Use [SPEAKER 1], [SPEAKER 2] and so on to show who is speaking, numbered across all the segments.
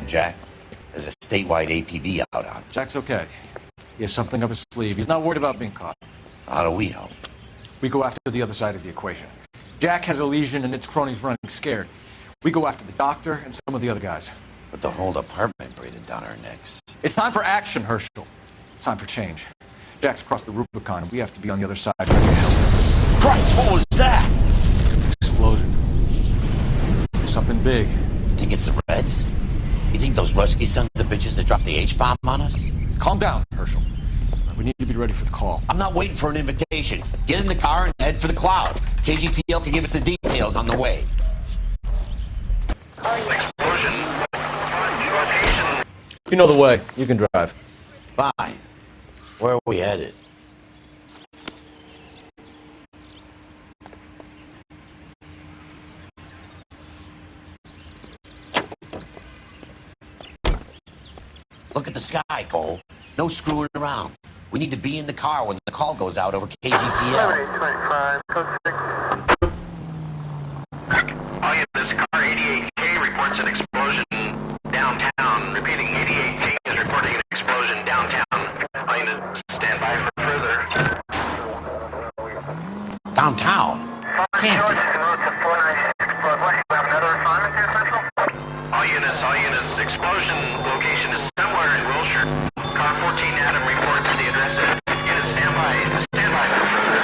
[SPEAKER 1] Jack. There's a statewide APB out on.
[SPEAKER 2] Jack's okay. He has something up his sleeve. He's not worried about being caught.
[SPEAKER 1] How do we help?
[SPEAKER 2] We go after the other side of the equation. Jack has a lesion and its cronies running scared. We go after the doctor and some of the other guys.
[SPEAKER 1] But the whole department breathing down our necks.
[SPEAKER 2] It's time for action, Herschel. It's time for change. Jack's crossed the Rubicon and we have to be on the other side ready to help.
[SPEAKER 1] Christ, what was that?
[SPEAKER 2] Explosion. Something big.
[SPEAKER 1] You think it's the Reds? You think those Rusky sons of bitches that dropped the H-bomb on us?
[SPEAKER 2] Calm down, Herschel. We need to be ready for the call.
[SPEAKER 1] I'm not waiting for an invitation. Get in the car and head for the cloud. KGPL can give us the details on the way.
[SPEAKER 3] Explosion. Location.
[SPEAKER 2] You know the way. You can drive.
[SPEAKER 1] Fine. Where are we headed? Look at the sky, Cole. No screwing around. We need to be in the car when the call goes out over KGPL.
[SPEAKER 3] All units, car 88K reports an explosion downtown. Repeating, 88K is reporting an explosion downtown. All units, stand by for further.
[SPEAKER 1] Downtown? Can't be.
[SPEAKER 3] All units, explosion location is somewhere in Wilshire. Car 14 Adam reports the address. Units, stand by for further.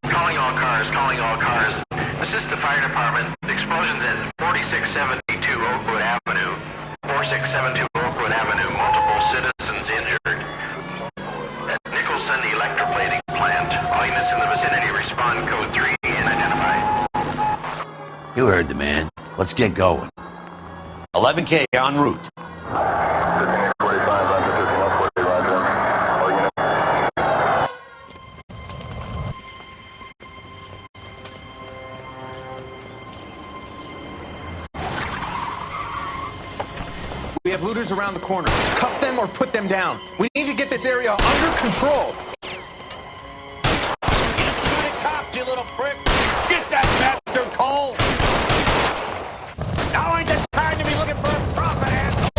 [SPEAKER 3] Calling all cars. Assist the fire department. The explosions at 4672 Oakwood Avenue. 4672 Oakwood Avenue. Multiple citizens injured. At Nicholson Electroplating plant. All units in the vicinity respond code 3 and identify.
[SPEAKER 1] You heard the man. Let's get going. 11K en route.
[SPEAKER 4] We have looters around the corner. Cuff them or put them down. We need to get this area under control.
[SPEAKER 1] Shoot it, cops, you little prick! Get that bastard, Cole! Now ain't the time to be looking for a profit, asshole!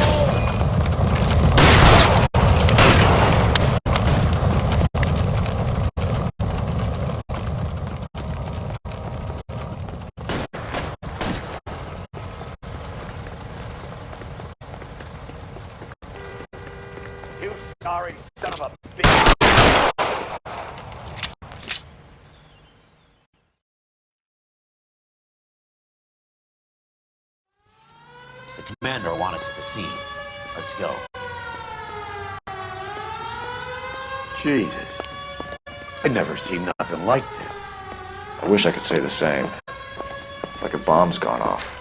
[SPEAKER 3] You sorry son of a bitch.
[SPEAKER 1] The commander will want us at the scene. Let's go. Jesus. I've never seen nothing like this.
[SPEAKER 5] I wish I could say the same. It's like a bomb's gone off.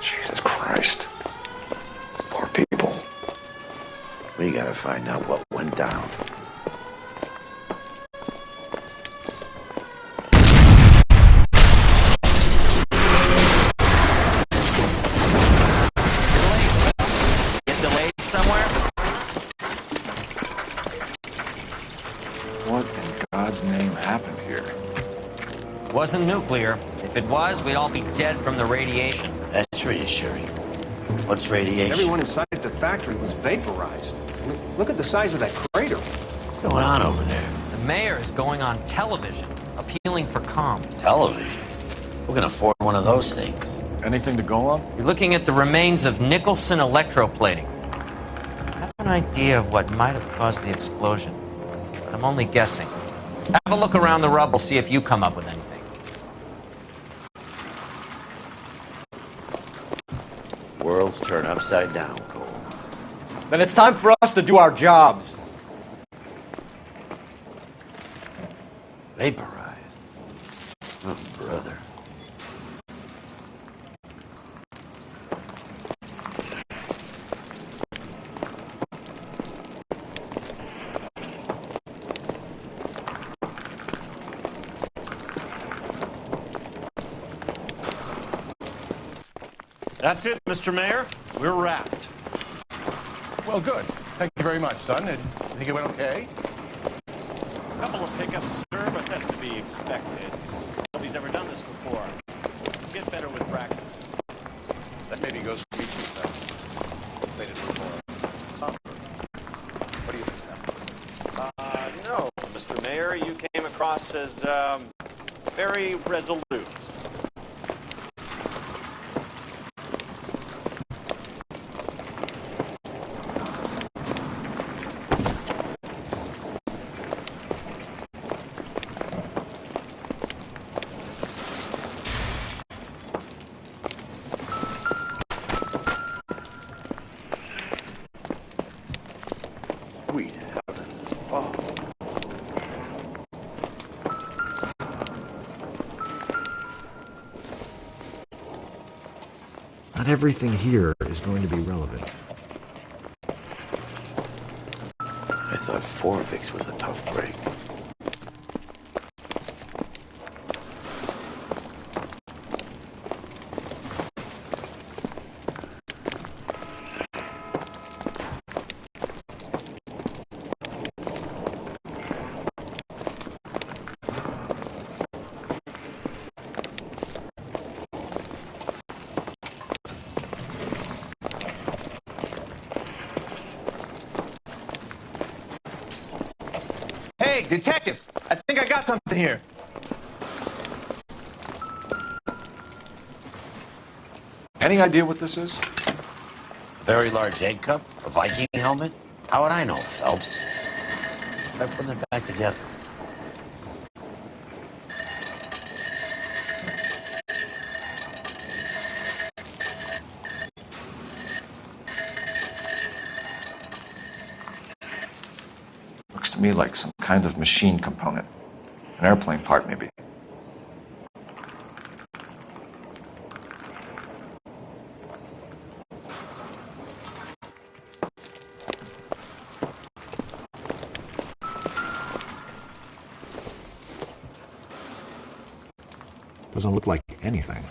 [SPEAKER 5] Jesus Christ. Poor people.
[SPEAKER 1] We gotta find out what went down.
[SPEAKER 6] Get delayed somewhere?
[SPEAKER 5] What in God's name happened here?
[SPEAKER 6] Wasn't nuclear. If it was, we'd all be dead from the radiation.
[SPEAKER 1] That's reassuring. What's radiation?
[SPEAKER 7] Everyone inside the factory was vaporized. I mean, look at the size of that crater.
[SPEAKER 1] What's going on over there?
[SPEAKER 6] The mayor is going on television, appealing for calm.
[SPEAKER 1] Television? Who can afford one of those things?
[SPEAKER 2] Anything to go on?
[SPEAKER 6] You're looking at the remains of Nicholson Electroplating. I have an idea of what might have caused the explosion, but I'm only guessing. Have a look around the rubble, see if you come up with anything.
[SPEAKER 1] Worlds turn upside down, Cole.
[SPEAKER 2] Then it's time for us to do our jobs.
[SPEAKER 1] Vaporized. Oh, brother.
[SPEAKER 8] That's it, Mr. Mayor. We're wrapped.
[SPEAKER 9] Well, good. Thank you very much, son. And you think it went okay?
[SPEAKER 8] A couple of hiccups, sir, but that's to be expected. Nobody's ever done this before. We'll get better with practice.
[SPEAKER 9] maybe goes for me too, though. Made it a little more. What do you think, Sam?
[SPEAKER 8] No, Mr. Mayor, you came across as, very resolute.
[SPEAKER 5] Sweet heavens. Oh.
[SPEAKER 10] Not everything here is going to be relevant.
[SPEAKER 5] I thought Forvix was a tough break.
[SPEAKER 4] Hey, detective! I think I got something here.
[SPEAKER 2] Any idea what this is?
[SPEAKER 1] Very large egg cup? A Viking helmet? How would I know, Phelps? Try putting it back together.
[SPEAKER 2] Looks to me like some kind of machine component. An airplane part, maybe.
[SPEAKER 10] Doesn't look like anything.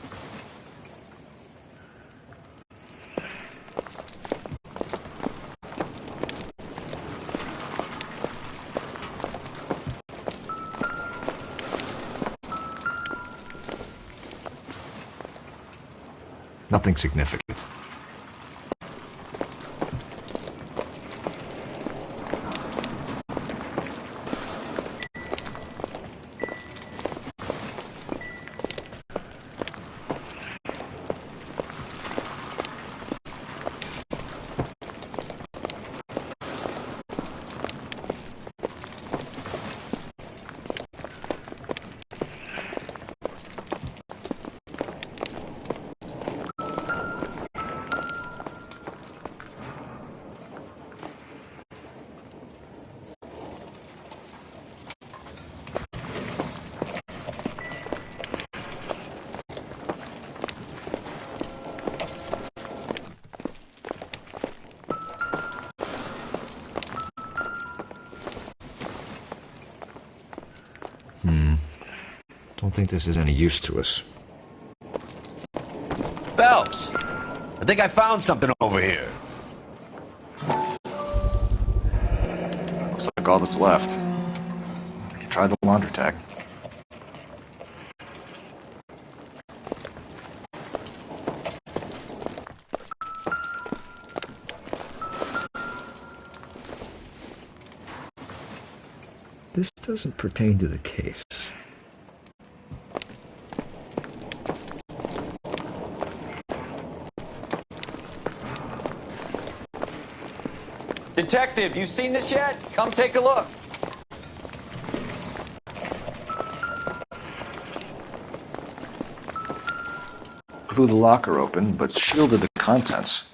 [SPEAKER 10] Nothing significant. Don't think this is any use to us.
[SPEAKER 1] Phelps! I think I found something over here.
[SPEAKER 2] Looks like all that's left. We can try the laundry tag.
[SPEAKER 10] This doesn't pertain to the case.
[SPEAKER 4] Detective, you seen this yet? Come take a look.
[SPEAKER 2] Blew the locker open, but shielded the contents.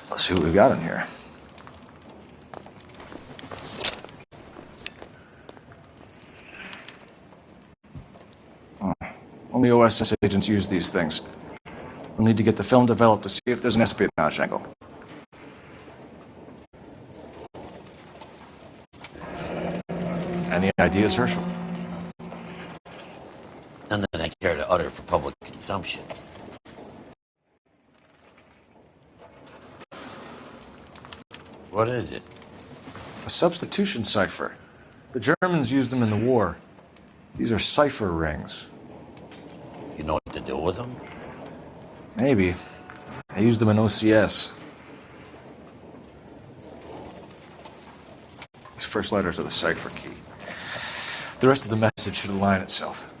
[SPEAKER 2] Let's see what we got in here. Oh, only OSS agents use these things. We'll need to get the film developed to see if there's an espionage angle. Any ideas, Herschel?
[SPEAKER 1] None that I care to utter for public consumption. What is it?
[SPEAKER 2] A substitution cipher. The Germans used them in the war. These are cipher rings.
[SPEAKER 1] You know what to do with them?
[SPEAKER 2] Maybe. I used them in OCS. These first letters are the cipher key. The rest of the message should align itself.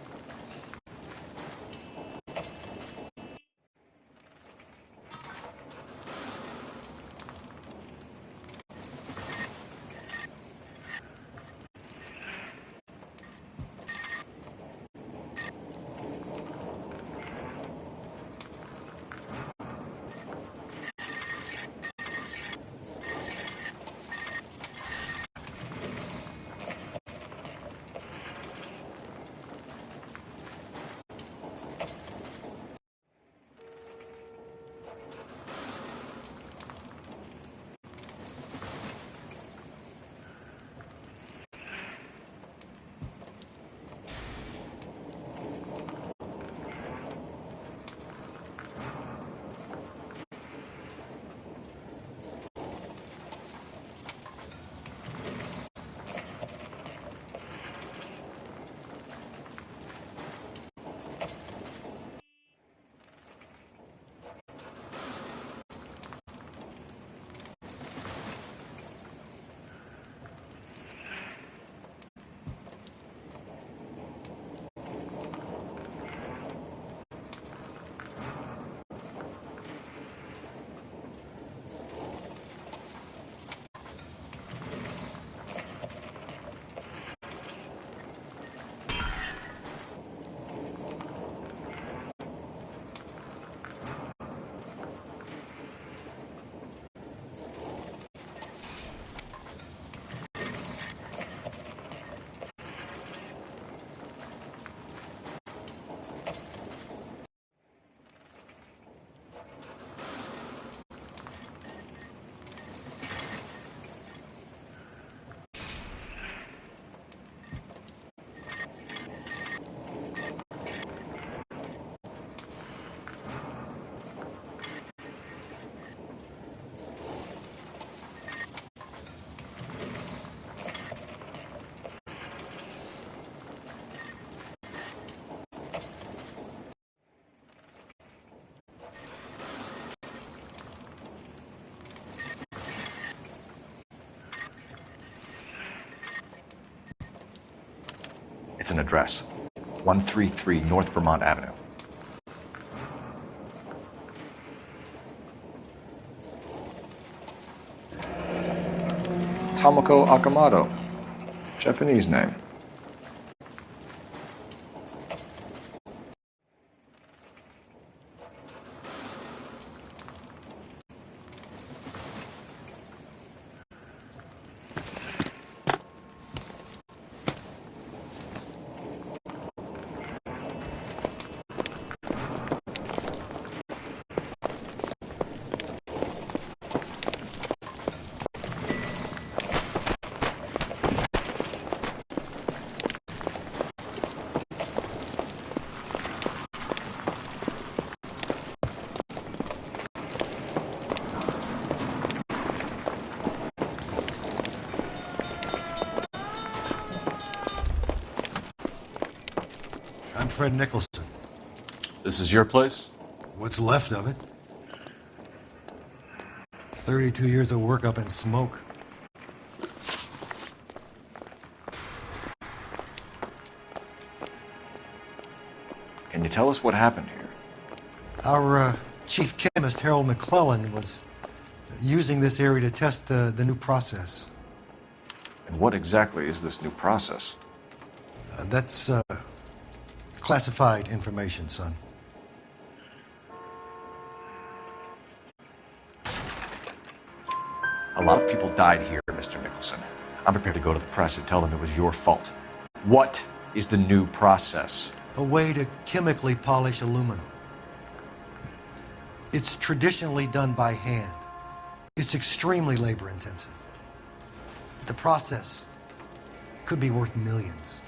[SPEAKER 2] It's an address. 133 North Vermont Avenue. Tomoko Akamoto. Japanese name.
[SPEAKER 11] I'm Fred Nicholson.
[SPEAKER 2] This is your place?
[SPEAKER 11] What's left of it. 32 years of work up in smoke.
[SPEAKER 2] Can you tell us what happened here?
[SPEAKER 11] Our chief chemist, Harold McClellan, was using this area to test the new process.
[SPEAKER 2] And what exactly is this new process?
[SPEAKER 11] That's classified information, son.
[SPEAKER 2] A lot of people died here, Mr. Nicholson. I'm prepared to go to the press and tell them it was your fault. What is the new process?
[SPEAKER 11] A way to chemically polish aluminum. It's traditionally done by hand. It's extremely labor intensive. The process could be worth millions.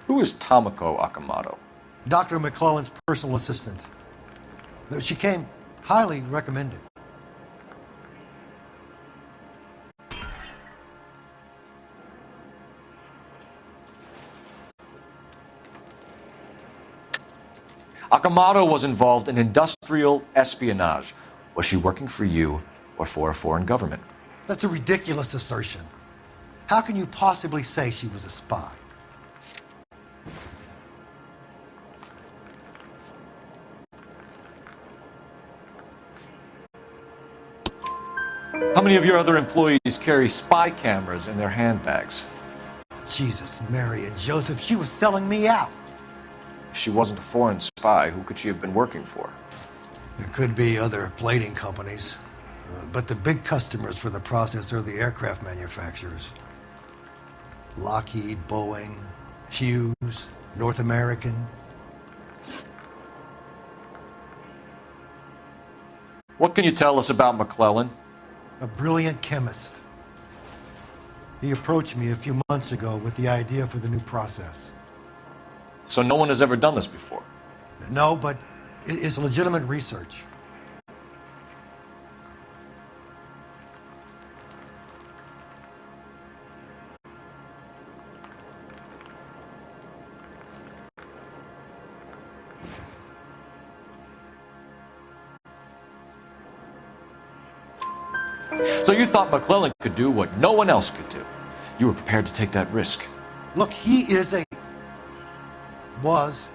[SPEAKER 2] Who is Tomoko Akamoto?
[SPEAKER 11] Dr. McClellan's personal assistant. She came highly recommended.
[SPEAKER 2] Akamoto was involved in industrial espionage. Was she working for you or for a foreign government?
[SPEAKER 11] That's a ridiculous assertion. How can you possibly say she was a spy?
[SPEAKER 2] How many of your other employees carry spy cameras in their handbags?
[SPEAKER 11] Jesus, Mary and Joseph, she was selling me out.
[SPEAKER 2] If she wasn't a foreign spy, who could she have been working for?
[SPEAKER 11] There could be other plating companies, but the big customers for the process are the aircraft manufacturers. Lockheed, Boeing, Hughes, North American.
[SPEAKER 2] What can you tell us about McClellan?
[SPEAKER 11] A brilliant chemist. He approached me a few months ago with the idea for the new process.
[SPEAKER 2] So no one has ever done this before?
[SPEAKER 11] No, but it's legitimate research.
[SPEAKER 2] So you thought McClellan could do what no one else could do. You were prepared to take that risk.
[SPEAKER 11] Look, he was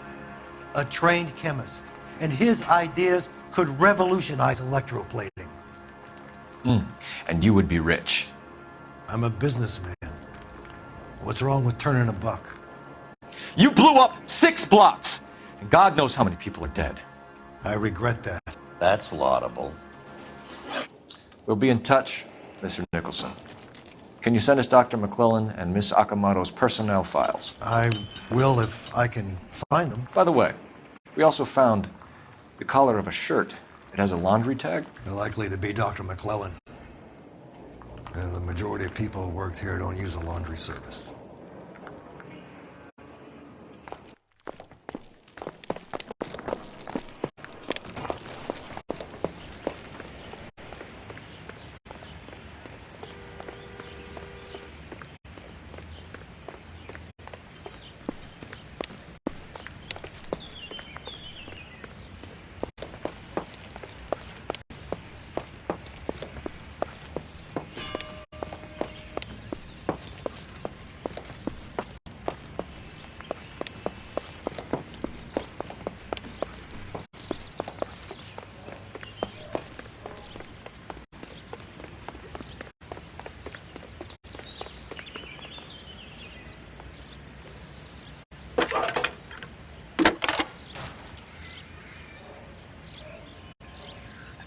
[SPEAKER 11] a trained chemist, and his ideas could revolutionize electroplating.
[SPEAKER 2] And you would be rich.
[SPEAKER 11] I'm a businessman. What's wrong with turning a buck?
[SPEAKER 2] You blew up 6 blocks, and God knows how many people are dead.
[SPEAKER 11] I regret that.
[SPEAKER 1] That's laudable.
[SPEAKER 2] We'll be in touch, Mr. Nicholson. Can you send us Dr. McClellan and Miss Akamoto's personnel files?
[SPEAKER 11] I will if I can find them.
[SPEAKER 2] By the way, we also found the collar of a shirt. It has a laundry tag.
[SPEAKER 11] They're likely to be Dr. McClellan. The majority of people who worked here don't use a laundry service.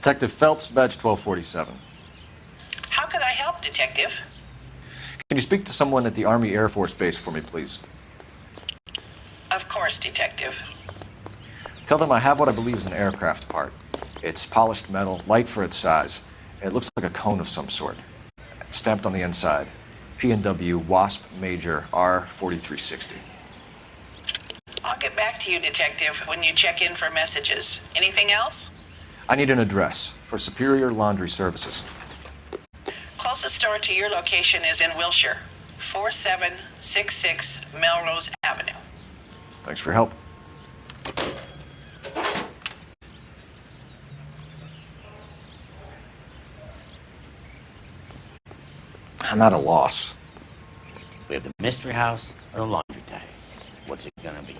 [SPEAKER 2] Detective Phelps, badge 1247.
[SPEAKER 12] How could I help, Detective?
[SPEAKER 2] Can you speak to someone at the Army Air Force Base for me, please?
[SPEAKER 12] Of course, Detective.
[SPEAKER 2] Tell them I have what I believe is an aircraft part. It's polished metal, light for its size. It looks like a cone of some sort. It's stamped on the inside. P&W Wasp Major R4360.
[SPEAKER 12] I'll get back to you, Detective, when you check in for messages. Anything else?
[SPEAKER 2] I need an address for Superior Laundry Services.
[SPEAKER 12] Closest store to your location is in Wilshire, 4766 Melrose Avenue.
[SPEAKER 2] Thanks for your help. I'm at a loss.
[SPEAKER 1] We have the mystery house or the laundry tag. What's it gonna be?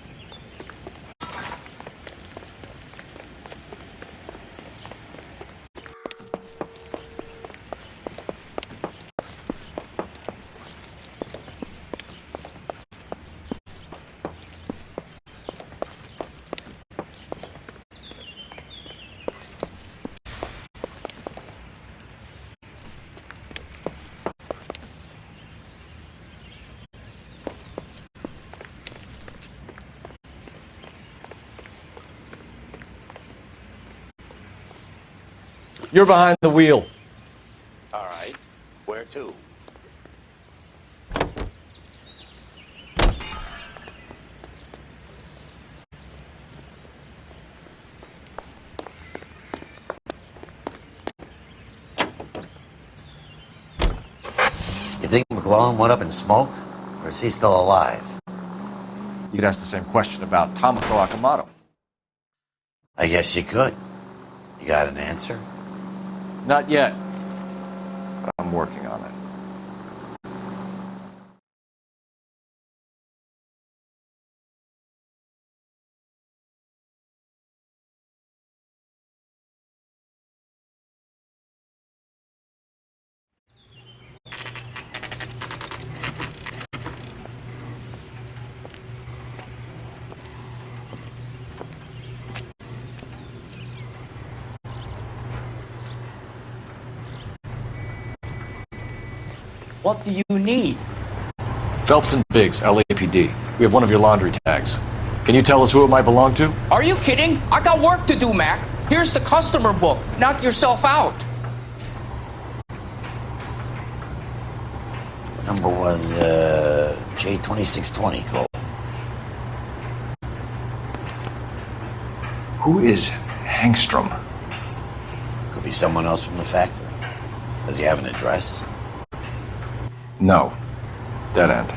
[SPEAKER 2] You're behind the wheel.
[SPEAKER 1] All right. Where to? You think McClellan went up in smoke? Or is he still alive?
[SPEAKER 2] You could ask the same question about Tomoko Akamoto.
[SPEAKER 1] I guess you could. You got an answer?
[SPEAKER 2] Not yet. But I'm working on it.
[SPEAKER 13] What do you need?
[SPEAKER 2] Phelps and Biggs, LAPD. We have one of your laundry tags. Can you tell us who it might belong to?
[SPEAKER 13] Are you kidding? I got work to do, Mac. Here's the customer book. Knock yourself out.
[SPEAKER 1] Number was, J2620, Cole.
[SPEAKER 2] Who is Hangstrom?
[SPEAKER 1] Could be someone else from the factory. Does he have an address?
[SPEAKER 2] No. Dead end.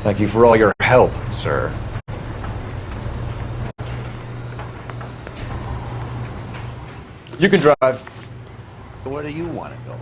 [SPEAKER 2] Thank you for all your help, sir. You can drive.
[SPEAKER 1] So where do you want to go?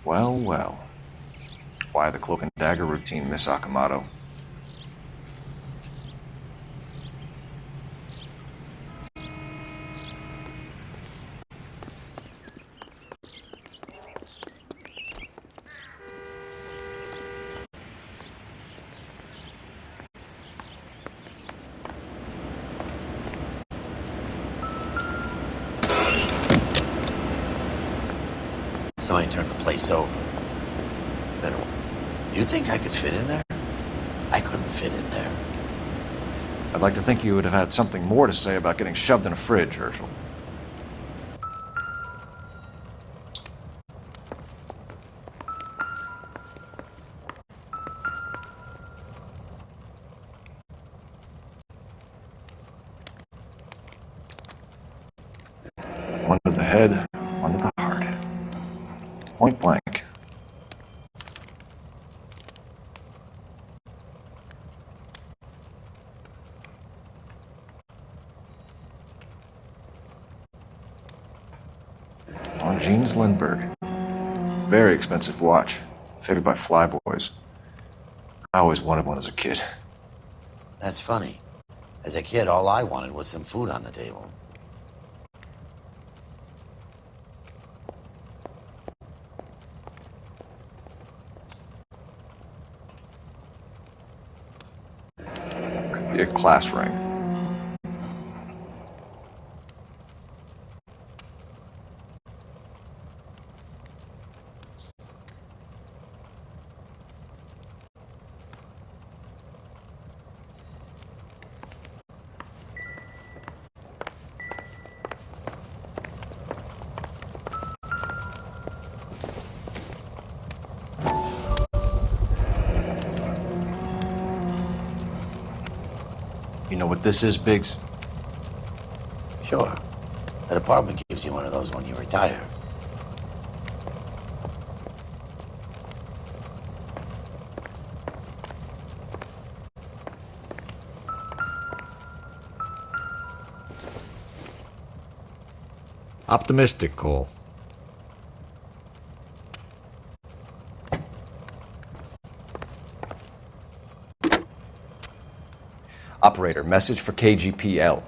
[SPEAKER 2] Well, well. Why the cloak and dagger routine, Miss Akamoto?
[SPEAKER 1] Somebody turned the place over. Better. Do you think I could fit in there? I couldn't fit in there.
[SPEAKER 2] I'd like to think you would have had something more to say about getting shoved in a fridge, Herschel. One to the head, one to the heart. Point blank. On Jeans Lindbergh. Very expensive watch. Fitted by flyboys. I always wanted one as a kid.
[SPEAKER 1] That's funny. As a kid, all I wanted was some food on the table.
[SPEAKER 2] Could be a class ring. You know what this is, Biggs?
[SPEAKER 1] Sure. That apartment gives you one of those when you retire.
[SPEAKER 10] Optimistic, Cole.
[SPEAKER 2] Operator, message for KGPL.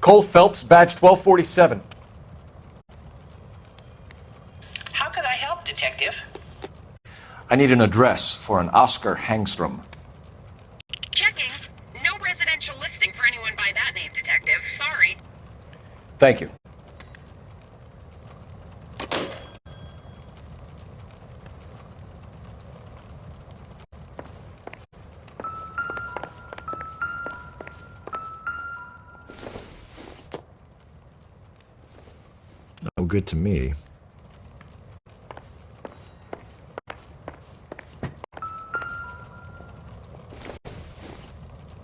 [SPEAKER 2] Cole Phelps, badge 1247.
[SPEAKER 12] How can I help, Detective?
[SPEAKER 2] I need an address for an Oscar Hangstrom.
[SPEAKER 12] Checking. No residential listing for anyone by that name, Detective. Sorry.
[SPEAKER 2] Thank you.
[SPEAKER 10] No good to me.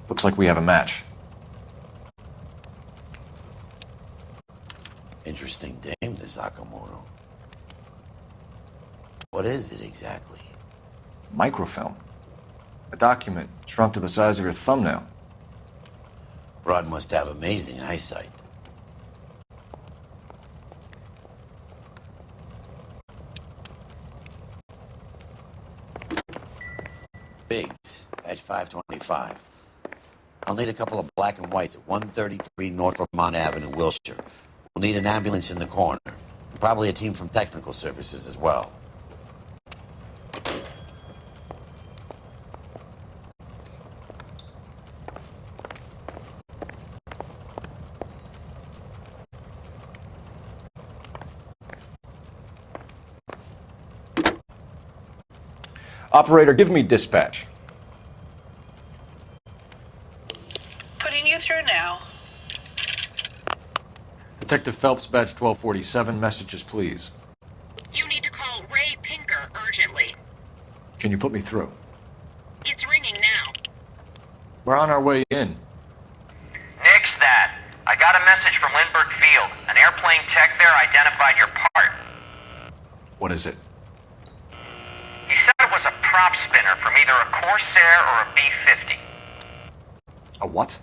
[SPEAKER 2] Looks like we have a match.
[SPEAKER 1] Interesting dame, this Akamoto. What is it exactly?
[SPEAKER 2] Microfilm. A document shrunk to the size of your thumbnail.
[SPEAKER 1] Broad must have amazing eyesight. Biggs, at 525. I'll need a couple of black and whites at 133 North Vermont Avenue, Wilshire. We'll need an ambulance in the corner. And probably a team from technical services as well.
[SPEAKER 2] Operator, give me dispatch.
[SPEAKER 12] Putting you through now.
[SPEAKER 2] Detective Phelps, badge 1247. Messages, please.
[SPEAKER 12] You need to call Ray Pinker urgently.
[SPEAKER 2] Can you put me through?
[SPEAKER 12] It's ringing now.
[SPEAKER 2] We're on our way in.
[SPEAKER 3] Nix that. I got a message from Lindbergh Field. An airplane tech there identified your part.
[SPEAKER 2] What is it?
[SPEAKER 3] He said it was a prop spinner from either a Corsair or a B-50.
[SPEAKER 2] A what?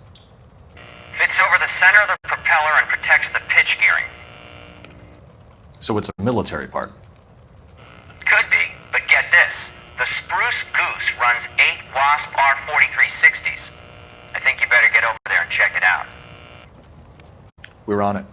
[SPEAKER 3] Fits over the center of the propeller and protects the pitch gearing.
[SPEAKER 2] So it's a military part.
[SPEAKER 3] Could be, but get this. The Spruce Goose runs 8 Wasp R-4360s. I think you better get over there and check it out.
[SPEAKER 2] We're on it.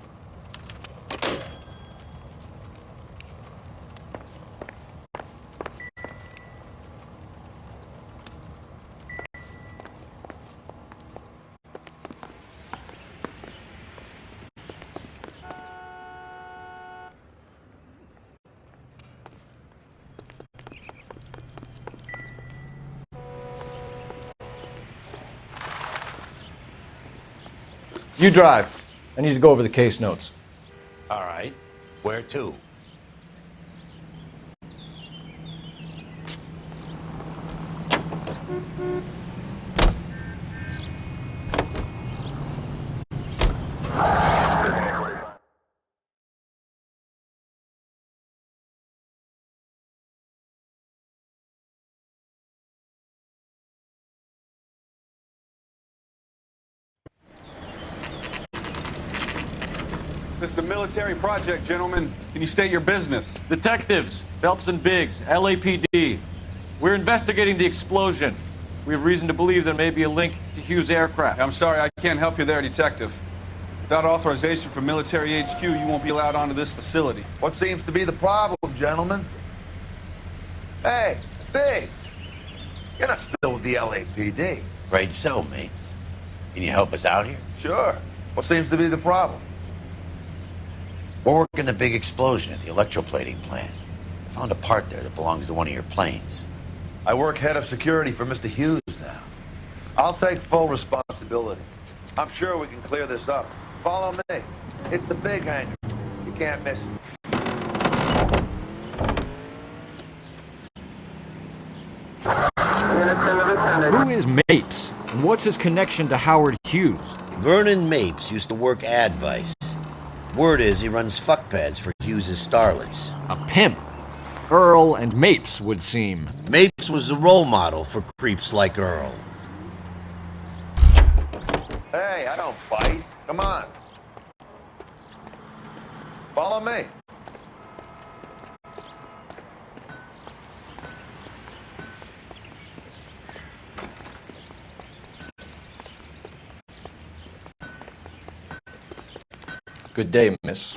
[SPEAKER 2] You drive. I need to go over the case notes.
[SPEAKER 1] All right. Where to?
[SPEAKER 4] This is a military project, gentlemen. Can you state your business?
[SPEAKER 2] Detectives, Phelps and Biggs, LAPD. We're investigating the explosion. We have reason to believe there may be a link to Hughes' aircraft.
[SPEAKER 4] I'm sorry, I can't help you there, Detective. Without authorization from military HQ, you won't be allowed onto this facility.
[SPEAKER 14] What seems to be the problem, gentlemen? Hey, Biggs. You're not still with the LAPD.
[SPEAKER 1] Afraid so, mates. Can you help us out here?
[SPEAKER 14] Sure. What seems to be the problem?
[SPEAKER 1] We're working the big explosion at the electroplating plant. I found a part there that belongs to one of your planes.
[SPEAKER 14] I work head of security for Mr. Hughes now. I'll take full responsibility. I'm sure we can clear this up. Follow me. It's the big hangar. You can't miss it.
[SPEAKER 10] Who is Mapes? And what's his connection to Howard Hughes?
[SPEAKER 1] Vernon Mapes used to work Advice. Word is he runs fuck pads for Hughes' starlets.
[SPEAKER 10] A pimp. Earl and Mapes would seem.
[SPEAKER 1] Mapes was the role model for creeps like Earl.
[SPEAKER 14] Hey, I don't bite. Come on. Follow me.
[SPEAKER 2] Good day, miss.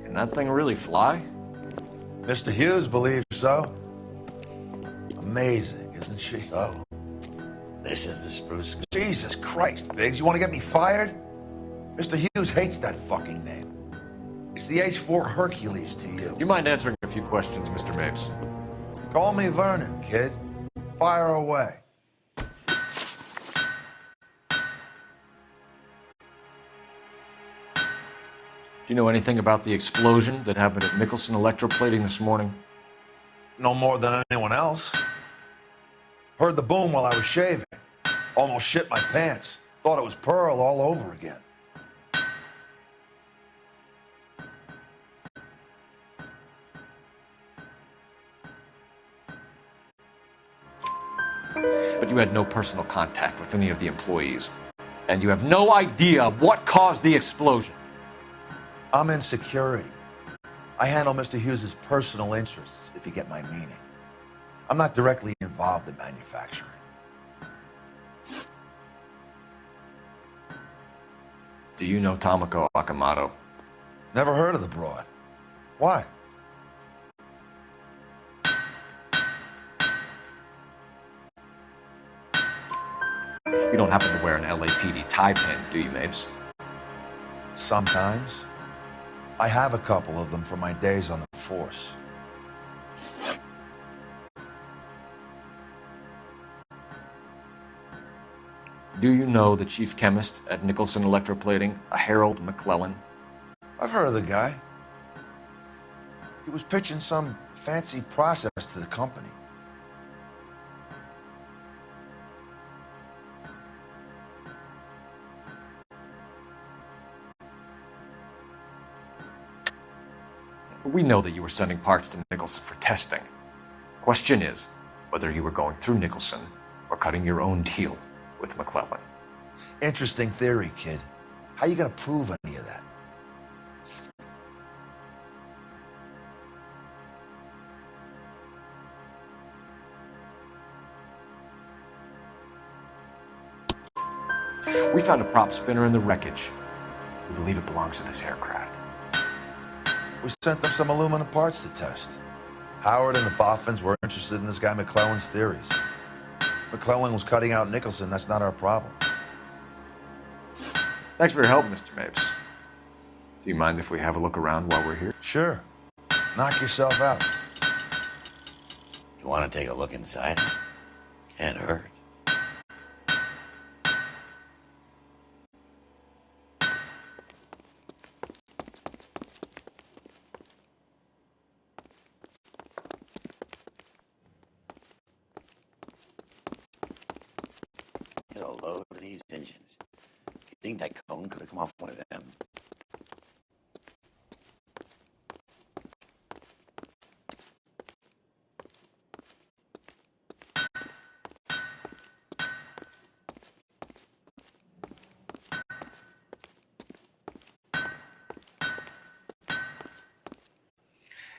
[SPEAKER 2] Can that thing really fly?
[SPEAKER 14] Mr. Hughes believes so. Amazing, isn't she?
[SPEAKER 1] So, this is the spruce.
[SPEAKER 14] Jesus Christ, Biggs, you want to get me fired? Mr. Hughes hates that fucking name. It's the H4 Hercules to you.
[SPEAKER 2] Do you mind answering a few questions, Mr. Mapes?
[SPEAKER 14] Call me Vernon, kid. Fire away.
[SPEAKER 2] Do you know anything about the explosion that happened at Nicholson Electroplating this morning?
[SPEAKER 14] No more than anyone else. Heard the boom while I was shaving. Almost shit my pants. Thought it was Pearl all over again.
[SPEAKER 2] But you had no personal contact with any of the employees. And you have no idea what caused the explosion.
[SPEAKER 14] I'm in security. I handle Mr. Hughes' personal interests, if you get my meaning. I'm not directly involved in manufacturing.
[SPEAKER 2] Do you know Tomoko Akamoto?
[SPEAKER 14] Never heard of the broad. Why?
[SPEAKER 2] You don't happen to wear an LAPD tie pin, do you, Mapes?
[SPEAKER 14] Sometimes. I have a couple of them from my days on the force.
[SPEAKER 2] Do you know the chief chemist at Nicholson Electroplating, a Harold McClellan?
[SPEAKER 14] I've heard of the guy. He was pitching some fancy process to the company.
[SPEAKER 2] We know that you were sending parts to Nicholson for testing. Question is whether you were going through Nicholson or cutting your own deal with McClellan.
[SPEAKER 14] Interesting theory, kid. How you gonna prove any of that?
[SPEAKER 2] We found a prop spinner in the wreckage. We believe it belongs to this aircraft.
[SPEAKER 14] We sent them some aluminum parts to test. Howard and the Boffins were interested in this guy McClellan's theories. McClellan was cutting out Nicholson. That's not our problem.
[SPEAKER 2] Thanks for your help, Mr. Mapes. Do you mind if we have a look around while we're here?
[SPEAKER 14] Sure. Knock yourself out.
[SPEAKER 1] You want to take a look inside? Can't hurt. Get a load of these engines. You think that cone could have come off one of them?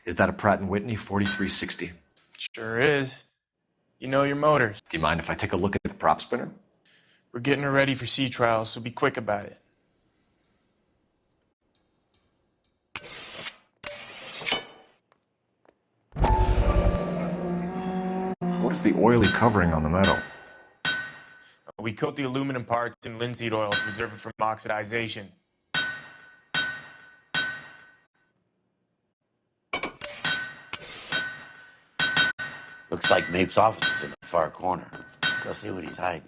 [SPEAKER 2] Is that a Pratt & Whitney 4360?
[SPEAKER 15] Sure is. You know your motors.
[SPEAKER 2] Do you mind if I take a look at the prop spinner?
[SPEAKER 15] We're getting her ready for sea trials, so be quick about it.
[SPEAKER 2] What is the oily covering on the metal?
[SPEAKER 15] We coat the aluminum parts in linseed oil to preserve it from oxidization.
[SPEAKER 1] Looks like Mapes' office is in the far corner. Let's go see what he's hiding.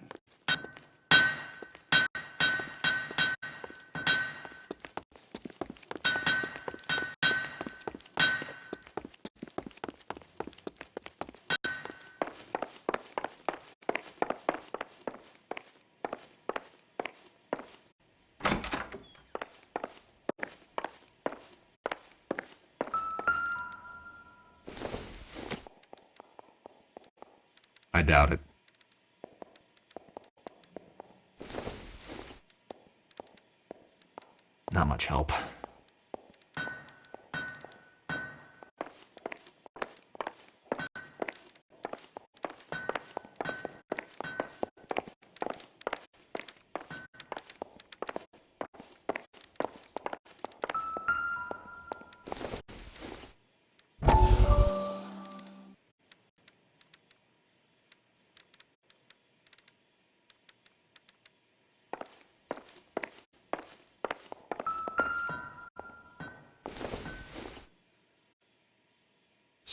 [SPEAKER 2] I doubt it. Not much help.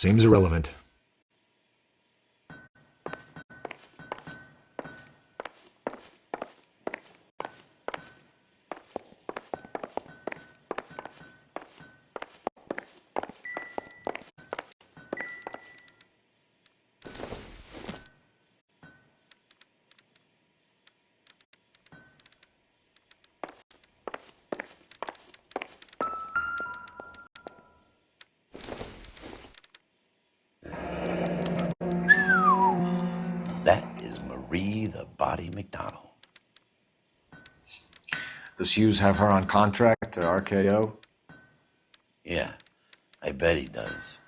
[SPEAKER 10] Seems irrelevant.
[SPEAKER 1] That is Marie the Body McDonald.
[SPEAKER 2] Does Hughes have her on contract to RKO?
[SPEAKER 1] Yeah, I bet he does.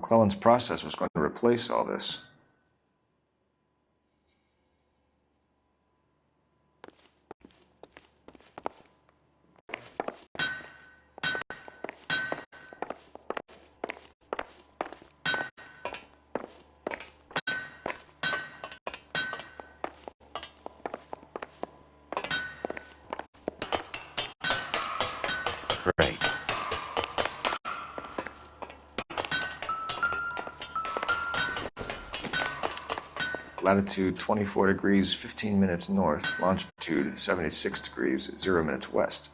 [SPEAKER 2] McClellan's process was going to replace all this.
[SPEAKER 1] Great.
[SPEAKER 2] Latitude 24 degrees, 15 minutes north. Longitude 76 degrees, 0 minutes west.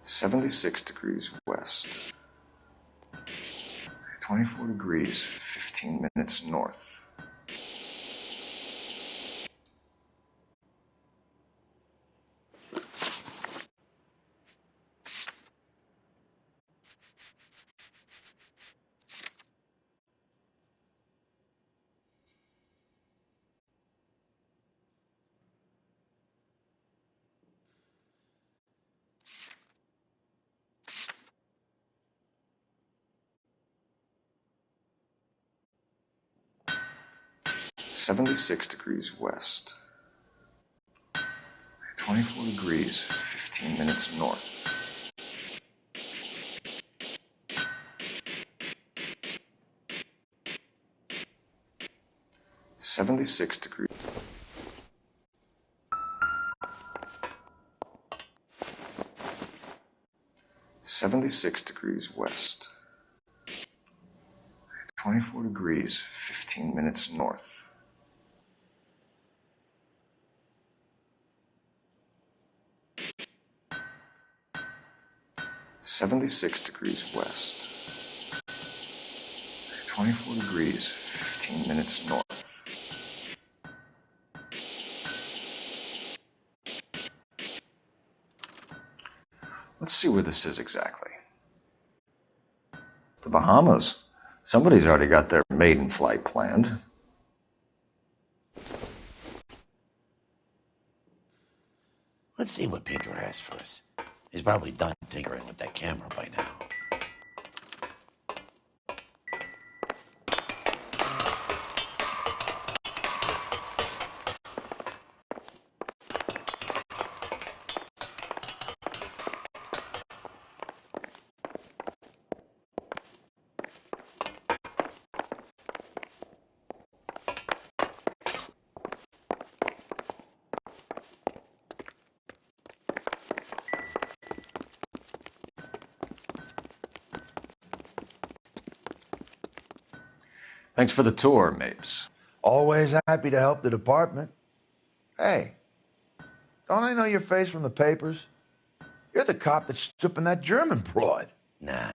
[SPEAKER 2] "76 degrees west. 24 degrees, 15 minutes north." 76 degrees west. 24 degrees, 15 minutes north. $76 degrees. $76 degrees west. 24 degrees, 15 minutes north. $76 degrees west. 24 degrees, 15 minutes north. Let's see where this is exactly. The Bahamas. Somebody's already got their maiden flight planned.
[SPEAKER 1] Let's see what Pinker has for us. He's probably done tinkering with that camera by now.
[SPEAKER 2] Thanks for the tour, Mapes.
[SPEAKER 14] Always happy to help the department. Hey, don't I know your face from the papers? You're the cop that's stripping that German broad.
[SPEAKER 1] Nah,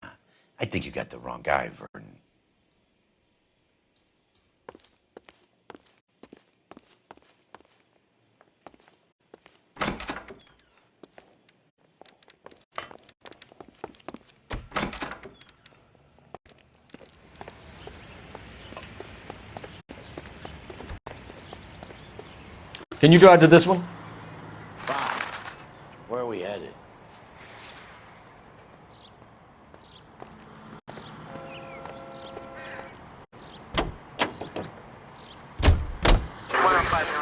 [SPEAKER 1] I think you got the wrong guy, Vernon.
[SPEAKER 2] Can you drive to this one?
[SPEAKER 1] Fine. Where are we headed?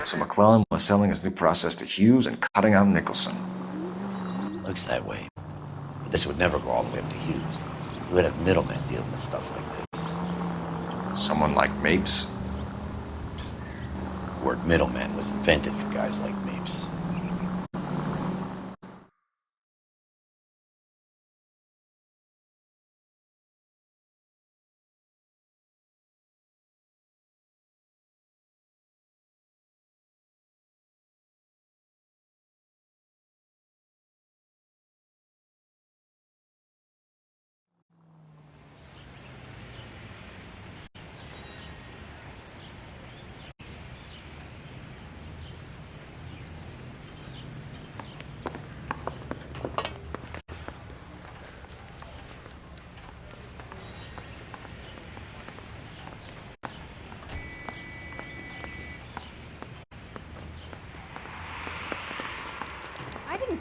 [SPEAKER 2] So McClellan was selling his new process to Hughes and cutting out Nicholson.
[SPEAKER 1] Looks that way. But this would never go all the way up to Hughes. You would have middlemen dealing with stuff like this.
[SPEAKER 2] Someone like Mapes?
[SPEAKER 1] The word middleman was invented for guys like Mapes.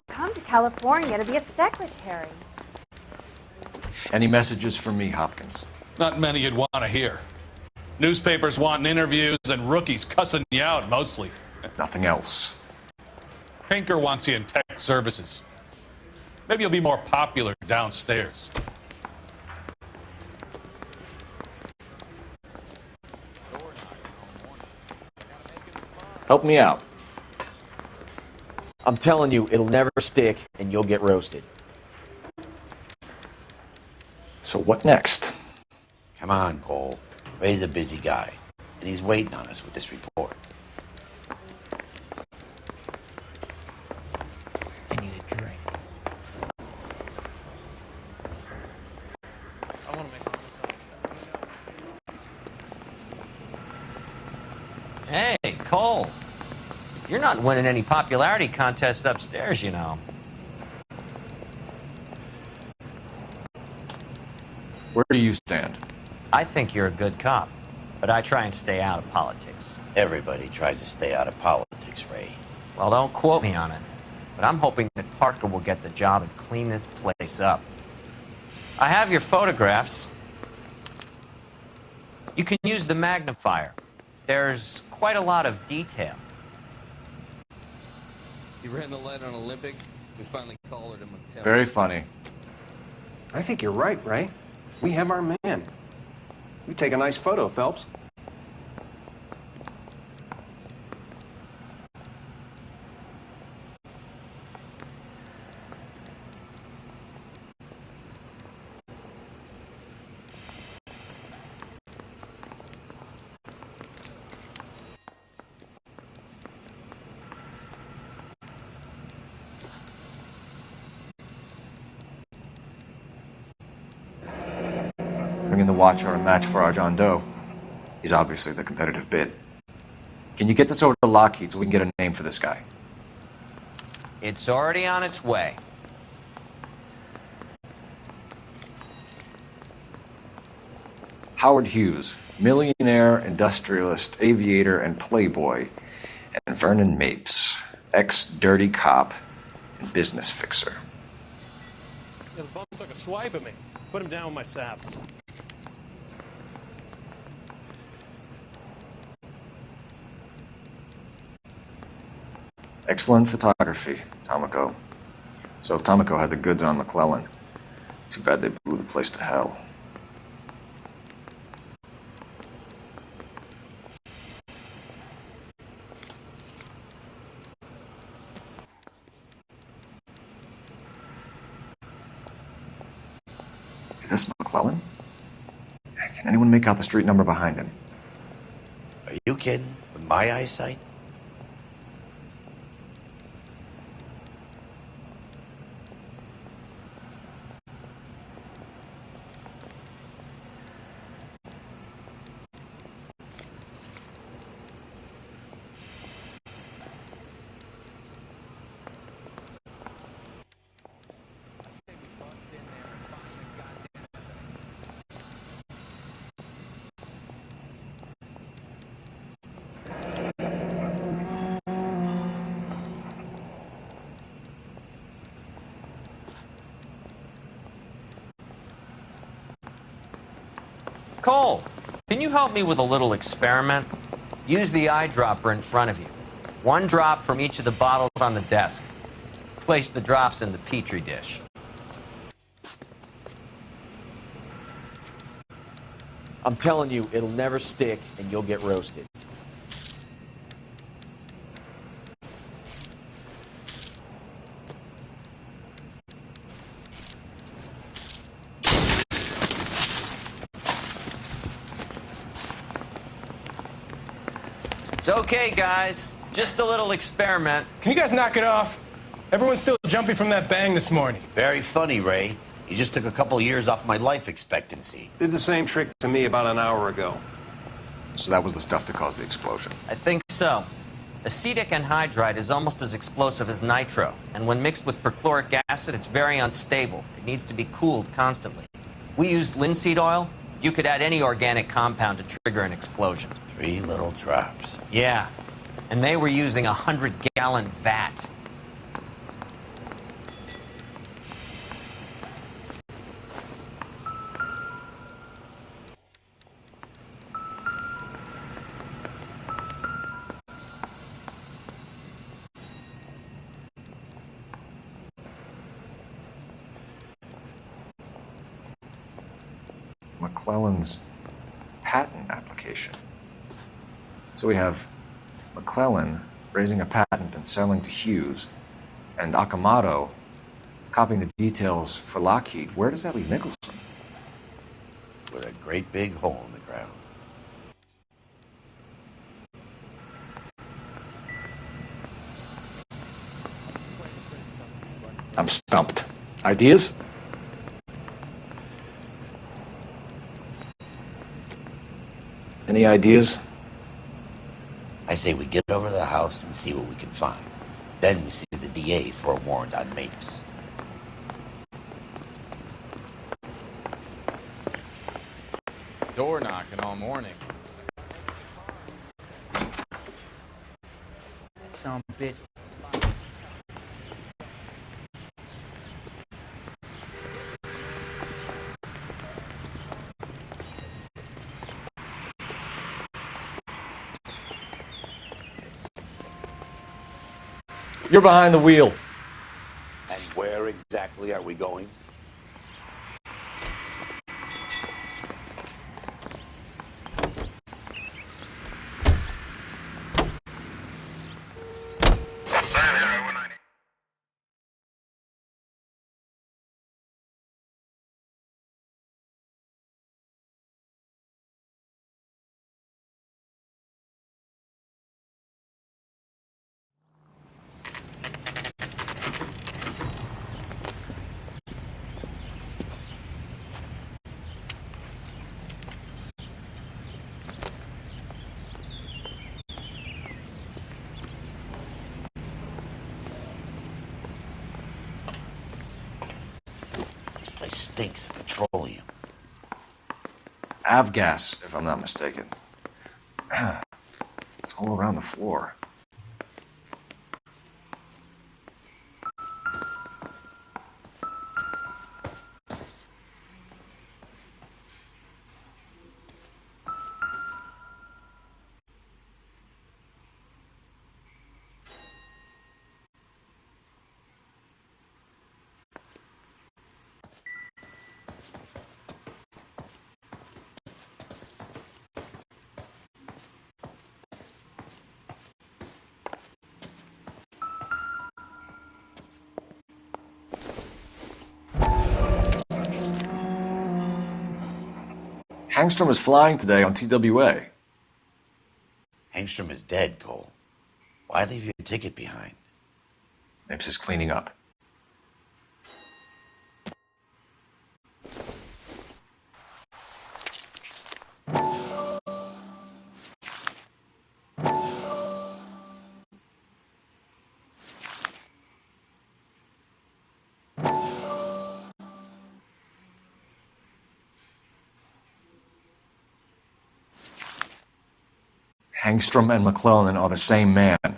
[SPEAKER 16] Come to California to be a secretary.
[SPEAKER 2] Any messages for me, Hopkins?
[SPEAKER 17] Not many you'd want to hear. Newspapers wanting interviews and rookies cussing you out, mostly.
[SPEAKER 2] Nothing else.
[SPEAKER 17] Pinker wants you in tech services. Maybe you'll be more popular downstairs.
[SPEAKER 2] Help me out.
[SPEAKER 18] I'm telling you, it'll never stick, and you'll get roasted.
[SPEAKER 2] So what next?
[SPEAKER 1] Come on, Cole. Ray's a busy guy, and he's waiting on us with this report.
[SPEAKER 6] I need a drink. I want to make myself. Hey, Cole. You're not winning any popularity contests upstairs, you know.
[SPEAKER 2] Where do you stand?
[SPEAKER 6] I think you're a good cop, but I try and stay out of politics.
[SPEAKER 1] Everybody tries to stay out of politics, Ray.
[SPEAKER 6] Well, don't quote me on it, but I'm hoping that Parker will get the job and clean this place up. I have your photographs. You can use the magnifier. There's quite a lot of detail.
[SPEAKER 19] He ran the light on Olympic. We finally collared him on town.
[SPEAKER 2] Very funny.
[SPEAKER 7] I think you're right, Ray. We have our man. We take a nice photo, Phelps.
[SPEAKER 2] Bring in the Watcher, a match for our John Doe. He's obviously the competitive bid. Can you get this over to Lockheed so we can get a name for this guy?
[SPEAKER 6] It's already on its way.
[SPEAKER 2] Howard Hughes, millionaire, industrialist, aviator, and playboy. And Vernon Mapes, ex-dirty cop and business fixer.
[SPEAKER 20] Yeah, the bum took a swipe at me. Put him down with my sap.
[SPEAKER 2] Excellent photography, Tomoko. So Tomoko had the goods on McClellan. Too bad they blew the place to hell. Is this McClellan? Can anyone make out the street number behind him?
[SPEAKER 1] Are you kidding? With my eyesight?
[SPEAKER 6] Cole, can you help me with a little experiment? Use the eyedropper in front of you. One drop from each of the bottles on the desk. Place the drops in the Petri dish.
[SPEAKER 18] I'm telling you, it'll never stick and you'll get roasted.
[SPEAKER 6] It's okay, guys. Just a little experiment.
[SPEAKER 20] Can you guys knock it off? Everyone's still jumping from that bang this morning.
[SPEAKER 1] Very funny, Ray. You just took a couple years off my life expectancy.
[SPEAKER 7] Did the same trick to me about an hour ago.
[SPEAKER 2] So that was the stuff that caused the explosion.
[SPEAKER 6] I think so. Acetic anhydride is almost as explosive as nitro, and when mixed with perchloric acid, it's very unstable. It needs to be cooled constantly. We used linseed oil. You could add any organic compound to trigger an explosion.
[SPEAKER 1] 3 little drops.
[SPEAKER 6] Yeah, and they were using a 100-gallon vat.
[SPEAKER 2] McClellan's patent application. So we have McClellan raising a patent and selling to Hughes, and Akamoto copying the details for Lockheed. Where does that leave Nicholson?
[SPEAKER 1] With a great big hole in the ground.
[SPEAKER 2] I'm stumped. Ideas? Any ideas?
[SPEAKER 1] I say we get over to the house and see what we can find. Then we see the DA for a warrant on Mapes.
[SPEAKER 9] Door knocking all morning.
[SPEAKER 13] That son of a bitch.
[SPEAKER 2] You're behind the wheel.
[SPEAKER 1] And where exactly are we going? This place stinks of petroleum.
[SPEAKER 2] Avgas, if I'm not mistaken. It's all around the floor. Hangstrom is flying today on TWA.
[SPEAKER 1] Hangstrom is dead, Cole. Why leave your ticket behind?
[SPEAKER 2] Maybe just cleaning up. Hangstrom and McClellan are the same man.
[SPEAKER 1] The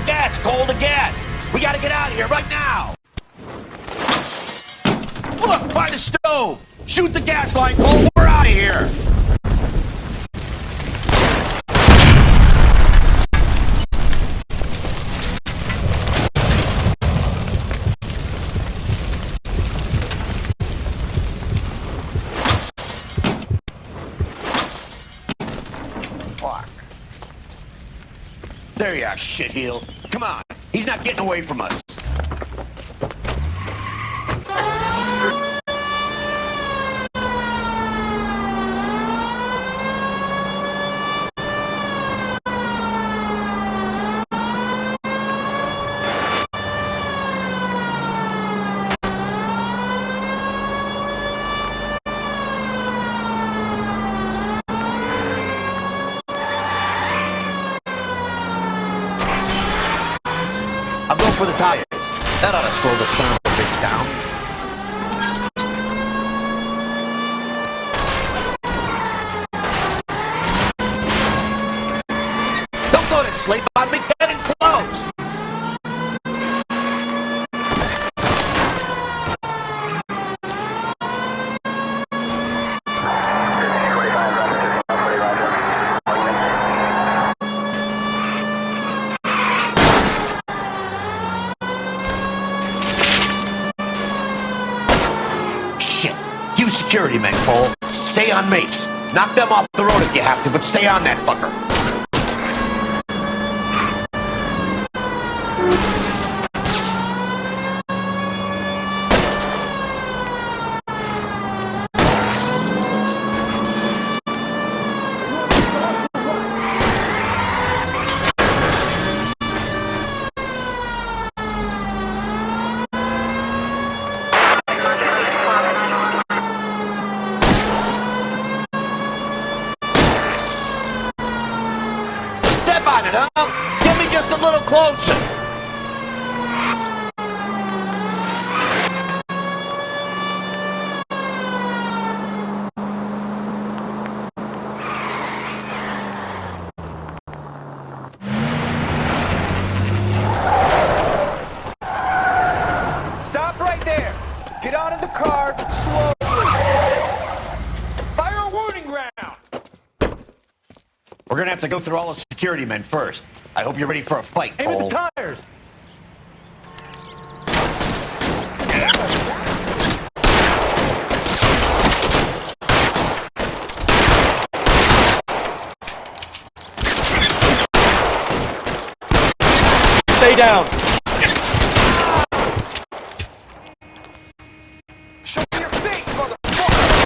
[SPEAKER 1] gas, Cole, the gas! We gotta get out of here right now! Look, by the stove! Shoot the gas line, Cole! We're out of here! There you are, shitheel. Come on. He's not getting away from us. I'll go for the tires. That ought to slow the son of a bitch down. Don't go to sleep on me. Get in close. Security men, Cole. Stay on mates. Knock them off the road if you have to, but stay on that fucker. Get me just a little closer.
[SPEAKER 8] Stop right there. Get out of the car slowly. Fire a warning round.
[SPEAKER 1] We're gonna have to go through all the security men first. I hope you're ready for a fight,
[SPEAKER 20] Aim
[SPEAKER 1] Cole.
[SPEAKER 20] at the tires! Stay down!
[SPEAKER 14] Show me your face, motherfucker!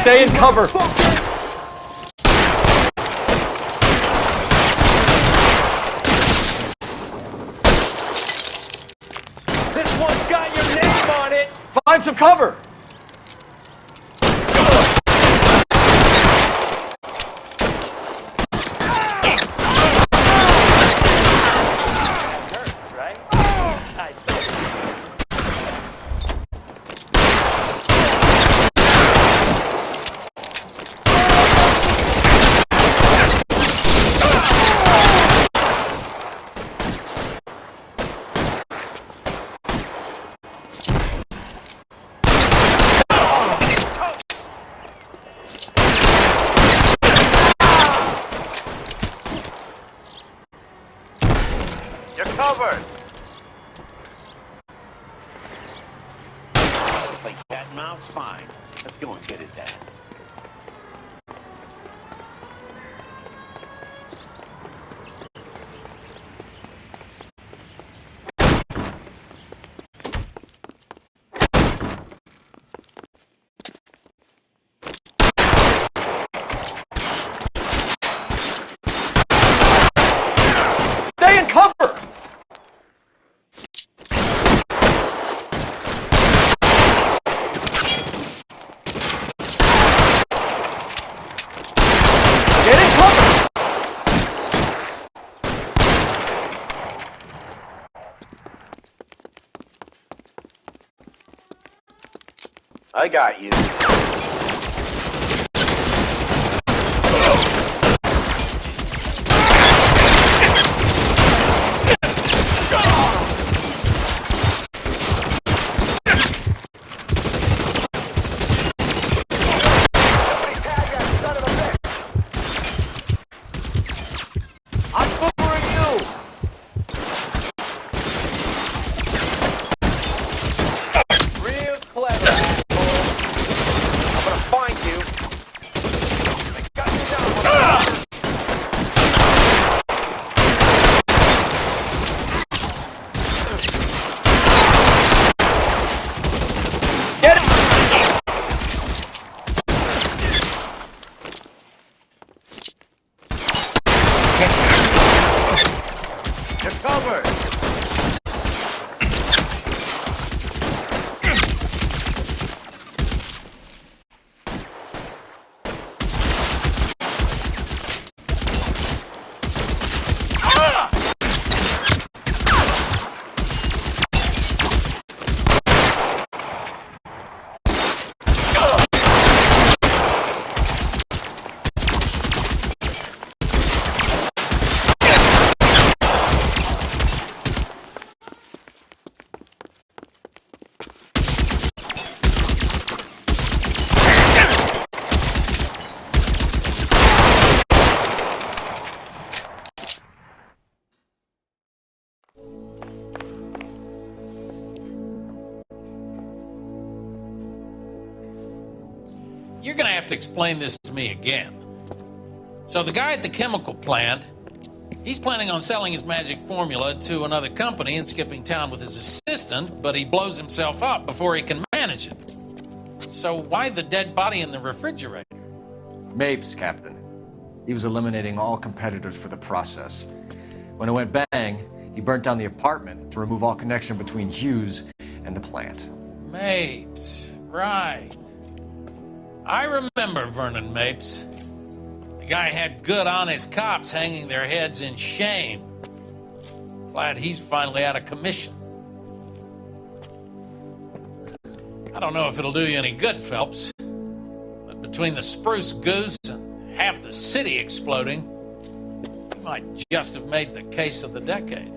[SPEAKER 20] Stay in cover! This one's got your name on it! Find some cover!
[SPEAKER 14] You're covered!
[SPEAKER 1] Like cat and mouse, fine. Let's go and get his ass.
[SPEAKER 20] Stay in cover! Get in cover!
[SPEAKER 1] I got you.
[SPEAKER 14] I'm covering you!
[SPEAKER 20] Real clever. I'm gonna find you.
[SPEAKER 14] I got you down, motherfucker!
[SPEAKER 20] Get it!
[SPEAKER 14] You're covered!
[SPEAKER 17] You're going to have to explain this to me again. So the guy at the chemical plant, he's planning on selling his magic formula to another company and skipping town with his assistant, but he blows himself up before he can manage it. So why the dead body in the refrigerator?
[SPEAKER 2] Mapes, Captain. He was eliminating all competitors for the process. When it went bang, he burnt down the apartment to remove all connection between Hughes and the plant.
[SPEAKER 17] Mapes, right. I remember Vernon Mapes. The guy had good, honest cops hanging their heads in shame. Glad he's finally out of commission. I don't know if it'll do you any good, Phelps, but Between the spruce goose and half the city exploding, you might just have made the case of the decade.